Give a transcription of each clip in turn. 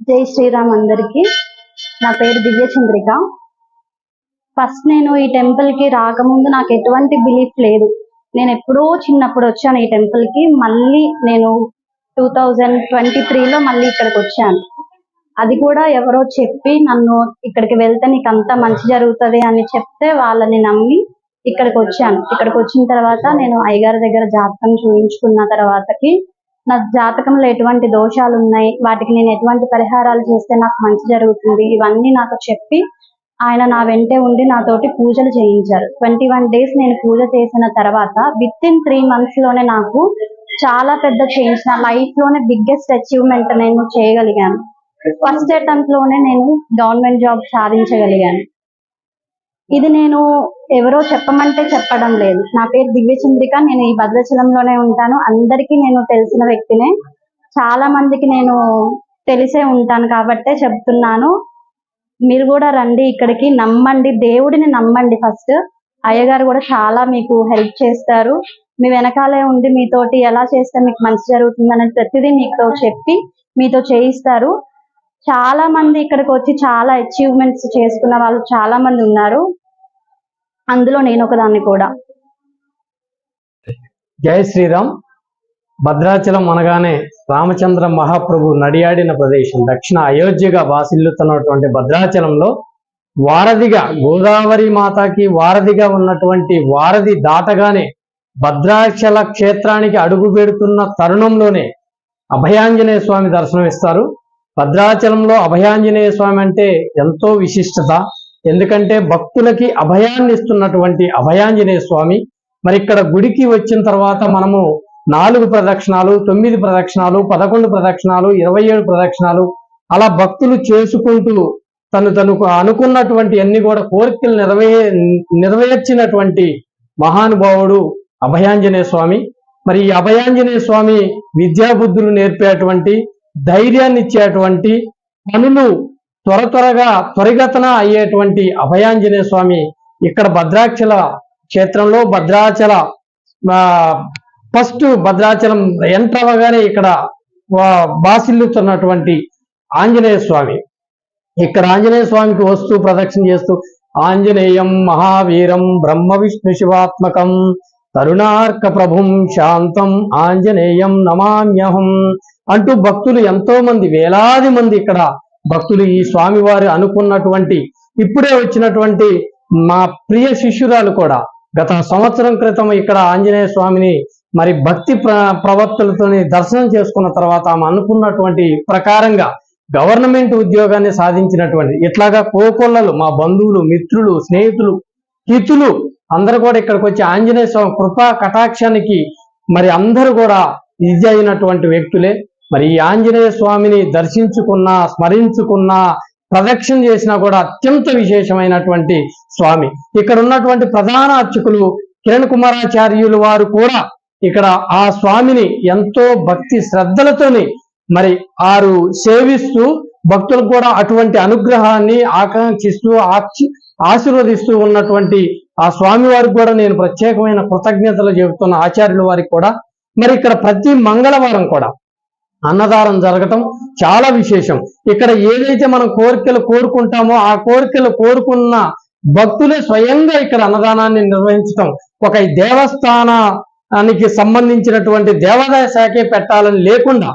జై శ్రీరామ్ అందరికి. నా పేరు దివ్య చంద్రిక. ఫస్ట్ నేను ఈ టెంపుల్ కి రాకముందు నాకు ఎటువంటి బిలీఫ్ లేదు. నేను ఎప్పుడో చిన్నప్పుడు వచ్చాను ఈ టెంపుల్ కి. మళ్ళీ నేను 2023లో మళ్ళీ ఇక్కడికి వచ్చాను. అది కూడా ఎవరో చెప్పి నన్ను ఇక్కడికి వెళ్తే నీకు అంతా మంచి జరుగుతుంది అని చెప్తే వాళ్ళని నమ్మి ఇక్కడికి వచ్చాను. ఇక్కడికి వచ్చిన తర్వాత నేను అయ్యగారి దగ్గర జాతకం చూపించుకున్న తర్వాతకి నా జాతకంలో ఎటువంటి దోషాలు ఉన్నాయి, వాటికి నేను ఎటువంటి పరిహారాలు చేస్తే నాకు మంచి జరుగుతుంది, ఇవన్నీ నాకు చెప్పి ఆయన నా వెంటే ఉండి నాతోటి పూజలు చేయించారు. 21 డేస్ నేను పూజ చేసిన తర్వాత విత్-ఇన్ 3 months లోనే నాకు చాలా పెద్ద చేంజ్, నా లైఫ్ లోనే బిగ్గెస్ట్ అచీవ్మెంట్ నేను చేయగలిగాను. ఫస్ట్ అటెంప్ట్ లోనే నేను గవర్నమెంట్ జాబ్ సాధించగలిగాను. ఇది నేను ఎవరో చెప్పమంటే చెప్పడం లేదు. నా పేరు దివ్య చంద్రిక. నేను ఈ భద్రాచలంలోనే ఉంటాను. అందరికీ నేను తెలిసిన వ్యక్తినే, చాలా మందికి నేను తెలిసే ఉంటాను కాబట్టే చెప్తున్నాను. మీరు కూడా రండి ఇక్కడికి, నమ్మండి, దేవుడిని నమ్మండి. ఫస్ట్ అయ్యగారు కూడా చాలా మీకు హెల్ప్ చేస్తారు. మీ వెనకాలే ఉండి మీతోటి ఎలా చేస్తే మీకు మంచి జరుగుతుంది అనేది ప్రతిదీ మీతో చెప్పి మీతో చేయిస్తారు. చాలా మంది ఇక్కడికి వచ్చి చాలా అచీవ్మెంట్స్ చేసుకున్న వాళ్ళు చాలా మంది ఉన్నారు, అందులో నేను ఒకదాన్ని కూడా. జై శ్రీరామ్. భద్రాచలం అనగానే రామచంద్ర మహాప్రభు నడియాడిన ప్రదేశం. దక్షిణ అయోధ్యగా బాసిల్లుతున్నటువంటి భద్రాచలంలో వారధిగా, గోదావరి మాతకి వారధిగా ఉన్నటువంటి వారధి దాటగానే భద్రాచల క్షేత్రానికి అడుగు పెడుతున్న తరుణంలోనే అభయాంజనేయ స్వామి దర్శనం ఇస్తారు. భద్రాచలంలో అభయాంజనేయ స్వామి అంటే ఎంతో విశిష్టత. ఎందుకంటే భక్తులకి అభయాన్ని ఇస్తున్నటువంటి అభయాంజనేయ స్వామి. మరి ఇక్కడ గుడికి వచ్చిన తర్వాత మనము 4 ప్రదక్షిణాలు, 9 ప్రదక్షిణాలు, 11 ప్రదక్షిణాలు, 27 ప్రదక్షిణాలు అలా భక్తులు చేసుకుంటూ తనకు అనుకున్నటువంటి అన్ని కూడా కోరికలు నెరవేర్చినటువంటి మహానుభావుడు అభయాంజనేయ స్వామి. మరి ఈ అభయాంజనేయ స్వామి విద్యాబుద్ధులు నేర్పేటువంటి, ధైర్యాన్ని ఇచ్చేటువంటి, పనులు త్వరగా త్వరిగతన అయ్యేటువంటి అభయాంజనేయ స్వామి ఇక్కడ భద్రాచల క్షేత్రంలో ఫస్ట్ భద్రాచలం ఎంటర్ అవ్వగానే ఇక్కడ బాసిల్లుతున్నటువంటి ఆంజనేయ స్వామి. ఇక్కడ ఆంజనేయ స్వామికి వస్తూ ప్రదక్షిణ చేస్తూ ఆంజనేయం మహావీరం బ్రహ్మ విష్ణు శివాత్మకం తరుణార్క ప్రభుం శాంతం ఆంజనేయం నమామ్యహం అంటూ భక్తులు ఎంతో మంది, వేలాది మంది ఇక్కడ భక్తులు ఈ స్వామివారు అనుకున్నటువంటి, ఇప్పుడే వచ్చినటువంటి మా ప్రియ శిష్యురాలు కూడా గత సంవత్సరం క్రితం ఇక్కడ ఆంజనేయ స్వామిని మరి భక్తి ప్రవర్తనలతోని దర్శనం చేసుకున్న తర్వాత ఆమె అనుకున్నటువంటి ప్రకారంగా గవర్నమెంట్ ఉద్యోగాన్ని సాధించినటువంటి, ఇట్లాగా కోకొల్లలు మా బంధువులు, మిత్రులు, స్నేహితులు, హితులు అందరూ కూడా ఇక్కడికి వచ్చి ఆంజనేయ స్వామి కృపా కటాక్షానికి మరి అందరూ కూడా ఇది అయినటువంటి వ్యక్తులే. మరి ఈ ఆంజనేయ స్వామిని దర్శించుకున్నా, స్మరించుకున్నా, ప్రదక్షిణ చేసినా కూడా అత్యంత విశేషమైనటువంటి స్వామి. ఇక్కడ ఉన్నటువంటి ప్రధాన అర్చకులు కిరణ్ కుమారాచార్యులు వారు కూడా ఇక్కడ ఆ స్వామిని ఎంతో భక్తి శ్రద్ధలతోని మరి వారు సేవిస్తూ భక్తులకు కూడా అటువంటి అనుగ్రహాన్ని ఆకాంక్షిస్తూ ఆశీర్వదిస్తూ ఉన్నటువంటి ఆ స్వామి వారికి కూడా నేను ప్రత్యేకమైన కృతజ్ఞతలు చెబుతున్న ఆచార్యుల వారికి కూడా. మరి ఇక్కడ ప్రతి మంగళవారం కూడా అన్నదానం జరగటం చాలా విశేషం. ఇక్కడ ఏదైతే మనం కోరికలు కోరుకుంటామో ఆ కోరికలు కోరుకున్న భక్తులే స్వయంగా ఇక్కడ అన్నదానాన్ని నిర్వహించటం. ఒక దేవస్థానానికి సంబంధించినటువంటి దేవాదాయ శాఖే పెట్టాలని లేకుండా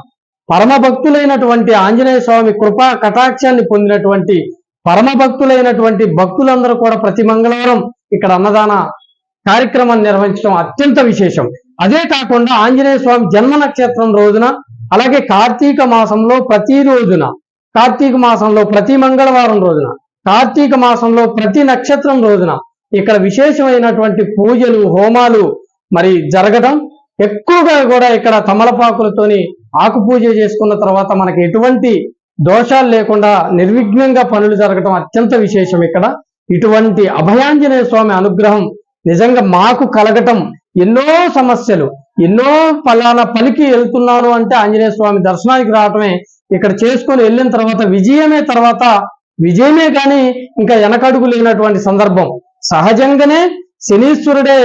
పరమ భక్తులైనటువంటి ఆంజనేయ స్వామి కృపా కటాక్షాన్ని పొందినటువంటి పరమ భక్తులైనటువంటి భక్తులందరూ కూడా ప్రతి మంగళవారం ఇక్కడ అన్నదాన కార్యక్రమాన్ని నిర్వహించడం అత్యంత విశేషం. అదే కాకుండా ఆంజనేయ స్వామి జన్మ నక్షత్రం రోజున, అలాగే కార్తీక మాసంలో ప్రతి రోజున, కార్తీక మాసంలో ప్రతి మంగళవారం రోజున, కార్తీక మాసంలో ప్రతి నక్షత్రం రోజున ఇక్కడ విశేషమైనటువంటి పూజలు, హోమాలు మరి జరగడం. ఎక్కువగా కూడా ఇక్కడ తమలపాకులతోని ఆకు పూజ చేసుకున్న తర్వాత మనకి ఎటువంటి దోషాలు లేకుండా నిర్విఘ్నంగా పనులు జరగడం అత్యంత విశేషం. ఇక్కడ ఇటువంటి అభయాంజనేయ స్వామి అనుగ్రహం నిజంగా మాకు కలగటం, ఎన్నో సమస్యలు, ఎన్నో ఫలానా పలికి వెళ్తున్నాను అంటే ఆంజనేయ స్వామి దర్శనానికి రావటమే, ఇక్కడ చేసుకొని వెళ్ళిన తర్వాత విజయమే కానీ ఇంకా వెనకడుగు లేనటువంటి సందర్భం. సహజంగానే శనీశ్వరుడే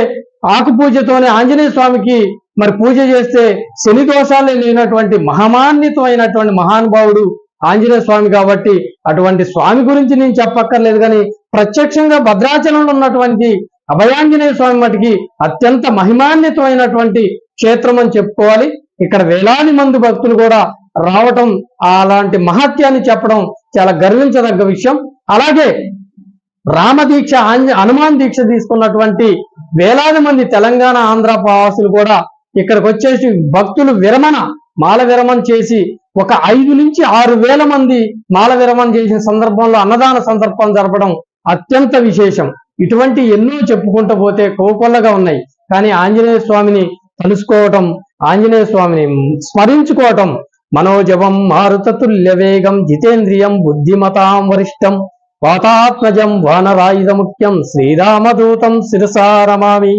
ఆకు పూజతోనే ఆంజనేయ స్వామికి మరి పూజ చేస్తే శని దోషాలే లేనటువంటి మహమాన్వితమైనటువంటి మహానుభావుడు ఆంజనేయ స్వామి కాబట్టి అటువంటి స్వామి గురించి నేను చెప్పక్కర్లేదు, కానీ ప్రత్యక్షంగా భద్రాచలంలో ఉన్నటువంటి అభయాంజనేయ స్వామి మటుకి అత్యంత మహిమాన్వితమైనటువంటి క్షేత్రం అని చెప్పుకోవాలి. ఇక్కడ వేలాది మంది భక్తులు కూడా రావటం, అలాంటి మహత్యాన్ని చెప్పడం చాలా గర్వించదగ్గ విషయం. అలాగే రామదీక్ష, హనుమాన్ దీక్ష తీసుకున్నటువంటి వేలాది మంది తెలంగాణ, ఆంధ్ర వాసులు కూడా ఇక్కడికి వచ్చేసి భక్తులు మాల విరమణ చేసి ఒక 5 నుంచి 6 వేల మంది మాల విరమణ చేసిన సందర్భంలో అన్నదాన సందర్భం జరపడం అత్యంత విశేషం. ఇటువంటి ఎన్నో చెప్పుకుంటూ పోతే కోకొల్లగా ఉన్నాయి. కానీ ఆంజనేయ స్వామిని తలుసుకోవటం, ఆంజనేయ స్వామిని స్మరించుకోవటం మనోజవం మారుతతుల్య వేగం జితేంద్రియం బుద్ధిమతాం వరిష్టం వాతాత్మజం వానరాయుధ ముఖ్యం శ్రీరామదూతం శిరసా రమామి.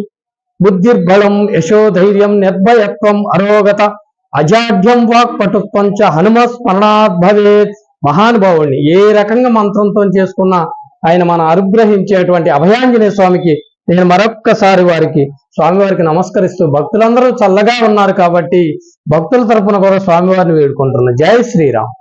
బుద్ధిర్బలం యశోధైర్యం నిర్భయత్వం అరోగత అజాఢ్యం వాక్పటుత్వం చ హనుమస్మరణాత్ భవేత్. మహానుభావుడిని ఏ రకంగా మంత్రంతో చేసుకున్నా ఆయన మనం అనుగ్రహించేటువంటి అభయాంజనేయ స్వామికి నేను మరొక్కసారి స్వామివారికి నమస్కరిస్తూ, భక్తులందరూ చల్లగా ఉన్నారు కాబట్టి భక్తుల తరపున కూడా స్వామివారిని వేడుకుంటున్నాను. జై శ్రీరామ్.